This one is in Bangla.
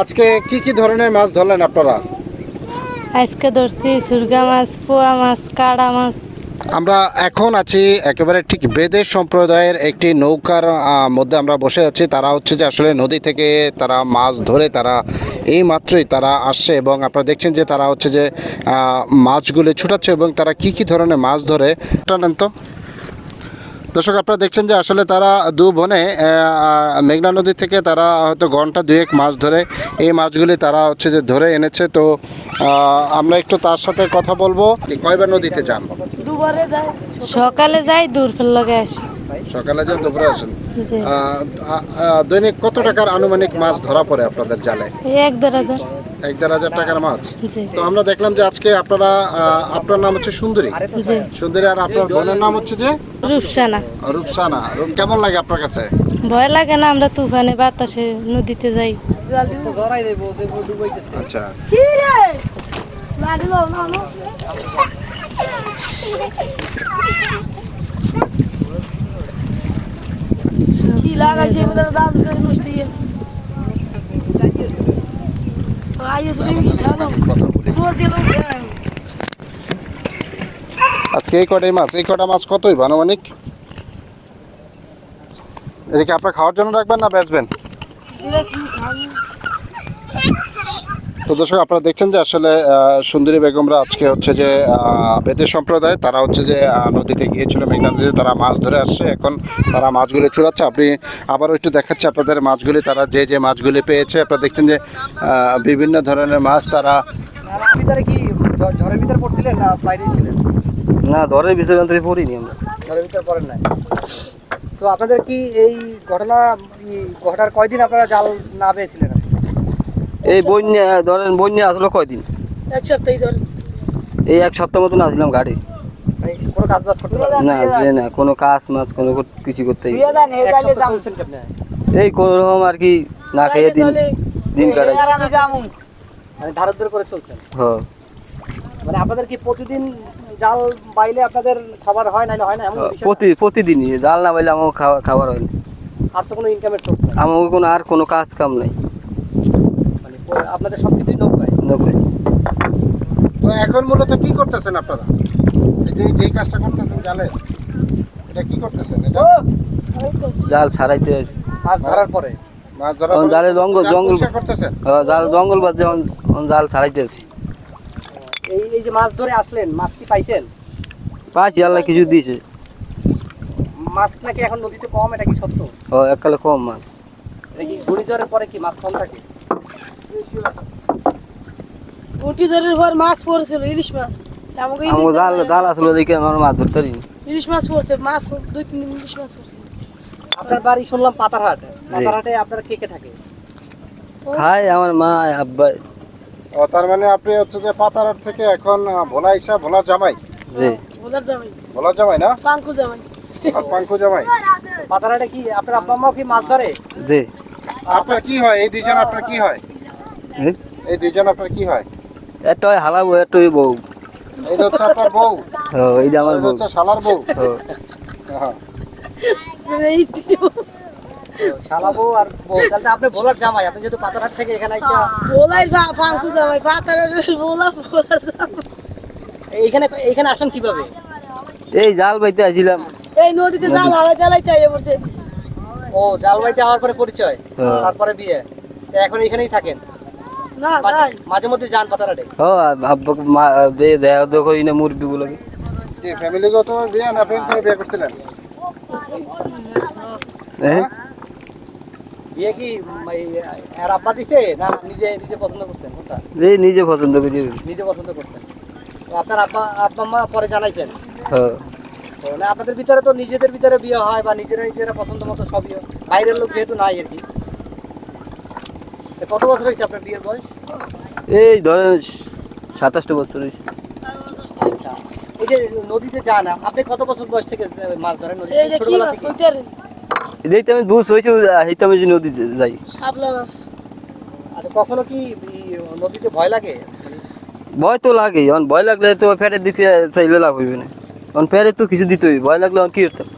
আজকে কি কি ধরনের মাছ ধরলেন আপনারা? আজকে ধরছি সুরগা মাছ, পোয়া মাছ, কাড়া মাছ। আমরা এখন আছি একেবারে ঠিক বেদের সম্প্রদায়ের একটি নৌকার মধ্যে আমরা বসে আছি। তারা হচ্ছে যে আসলে নদী থেকে তারা মাছ ধরে তারা এই মাত্রই তারা আসছে এবং আপনারা দেখছেন যে তারা হচ্ছে যে মাছগুলি ছুটাচ্ছে এবং তারা কি কি ধরনের মাছ ধরে জানেন তো? দর্শক, আপনারা দেখছেন যে আসলে তারা দু বোনে মেঘনা নদী থেকে তারা হয়তো ঘন্টা দুয়েক মাছ ধরে এই মাছগুলি তারা হচ্ছে যে ধরে এনেছে। তো আমরা একটু তার সাথে কথা বলবো। কয়বার নদীতে যান? সকালে যাই, দূর ফের লগে আসি। সকালে যান, দুপুরে আসেন। জি। দৈনিক কত টাকার আনুমানিক মাছ ধরা পড়ে আপনাদের জালে? এই 1-1.5 1-1.5 টাকার মাছ। জি। তো আমরা দেখলাম যে আজকে আপনারা আপনার নাম হচ্ছে সুন্দরী। জি। সুন্দরী, আর আপনার বোনের নাম হচ্ছে যে রূপসানা। রূপসানা। কেমন লাগে আপনার কাছে? ভয় লাগে না? আমরা তুফানে বাতাসে নদীতে যাই। আচ্ছা, আজকে এই কটা মাছ কতই আনুমানিক? এদিকে আপনার খাওয়ার জন্য রাখবেন না বেচবেন? তো দর্শক, আপনারা দেখছেন যে আসলে সুন্দরী বেগমরা আজকে হচ্ছে যে বেদের সম্প্রদায় তারা হচ্ছে যে নদীতে গিয়েছিল, মেঘনা নদীতে তারা মাছ ধরে আসছে। এখন তারা মাছগুলি ছুড়াচ্ছে। আপনি আবারও একটু দেখাচ্ছে আপনাদের মাছগুলি, তারা যে মাছগুলি পেয়েছে। আপনারা দেখছেন যে বিভিন্ন ধরনের মাছ তারা। ভিতরে কি ঝড়ের ভিতরে পড়ছিলেন না বাইরে ছিলেন? না, ধরের ভিতরে পড়িনি আমরা। ঝড়ের ভিতরে পড়েন নাই। তো আপনাদের কি এই ঘটার কয়দিন আপনারা জাল না পেয়েছিলেন? এই বন্যা আসলে কয়দিন? 1 সপ্তাহ ধরে। এই 1 সপ্তাহ মতন আসলাম ঘাটে। কোনো কাজ বাজ করতে পারেন না, না কোনো কাজ মাছ কোনো কিছু করতেই। চলছেন কি আপনি? এই কোন রকম আর কি না খেয়ে দিন কাটাই। মানে ধার ধরে করে চলছেন? হ্যাঁ। মানে আপনাদের কি প্রতিদিন জাল বাইলে আপনাদের খাবার হয় না হয় না এমন বিষয়? প্রতিদিনই জাল না পাইলে আমার খাবার হয় না। আর তো কোনো ইনকামের সোর্স নাই? আমার কোনো কাজ কাম নাই। মানে আপনাদের সবকিছুই নৌকায়? নৌকায়। তো এখন মূলত কি করতেছেন আপনারা? এই যে কাজটা করতেছেন জালে, এটা কি করতেছেন? এটা জাল ছাড়াইতে মাছ ধরার পরে মাছ ধরা জালে জঙ্গল করতেছেন? জাল জঙ্গল বাদ যখন জাল ছাড়াইতে আছি। এই যে মাছ ধরে আসলেন, মাছ কি পাইছেন? পাঁচি আল্লাহ কিছু দিয়েছে। মাছ নাকি এখন নদীতে কম, এটা কি সত্য? এককালে কম মাছ। এটা কি ঘূর্ণিঝড়ের পরে কি মাছ কম থাকে? ঘূর্ণিঝড়ের পর মাছ পড়ছিল, ইলিশ মাছ। আমার জাল আসলে দেখে আমার মাছ ধরতে পারিনি। ইলিশ মাছ পড়ছে, মাছ 2-3 দিন ইলিশ মাছ পড়ছে। আপনার বাড়ি শুনলাম পাতারহাটে। পাতারহাটে আপনার কে থাকে? খায় আমার মা আব্বা। ও, তার মানে আপনি হচ্ছে যে পাতারহাট থেকে এখন ভোলা জামাই। জি। ভোলা জামাই না, পাঙ্কু জামাই। পাঙ্কু জামাই। পাতারহাটে কি আপনার আব্বা আম্মাও কি মাছ ধরে? জি। আপনার কি হয়? এই দুইজন আপনার কি হয়? এই দুইজন আপনার কি হয়? এটাই হালাবো, এটাই বউ। এটা হচ্ছে আপনার বউ? এইটা আমার এটা বউ। হচ্ছে শালার বউ? হ্যাঁ। শালা বউ আর বউ, তাহলে আপনি ভোলার জামাই। আপনি যেহেতু পাতারহাট থেকে এখানে আইসা পাঙ্কু জামাই, ভোলার জামাই। এইখানে আসেন কিভাবে? এই জাল বাইতে আসছিলাম। এই নদীতে জাল চালাইতে আইয়া পড়ছে। ও, জাল বাইতে হওয়ার পরে পরিচয়, তারপরে বিয়ে। তো এখন এখানেই থাকেন? না, মাঝে মধ্যে যান পাতারহাটে? আব্বাকে দেখো না মুরগি গুলোকে। কি ফ্যামিলিগত বিয়ে না প্রেম করে বিয়ে করছিলেন? বিয়ে কি আর আব্বা দিছে না নিজে পছন্দ করছেন? কোনটা? এই নিজে পছন্দ করি। নিজে পছন্দ করছেন। তো আপনার আব্বা আম্মা পরে জানাইছেন? তো না, আপনাদের ভিতরে তো নিজেদের ভিতরে বিয়ে হয় বা নিজেরা পছন্দ মতো সবই হয়। বাইরের লোক যেহেতু নাই আর কি। কত বছর হয়েছে আপনার বিয়ের বয়স? এই ধরেন 27 বছর হয়েছে। আচ্ছা, এই যে নদীতে যান, আপনি কত বছর বয়স থেকে মাছ ধরেন নদীতে? ছোটবেলা থেকে? এইটা আমি বুঝ হয়েছে, এইটা আমি যে নদীতে যাই। আচ্ছা, কখনো কি নদীতে ভয় লাগে? ভয় তো লাগে, ভয় লাগলে তো ফেটে দিতে চাইলে লাভ হইবে না। ফেরে তো কিছু দিতে হইবে, ভয় লাগলে কি করতাম।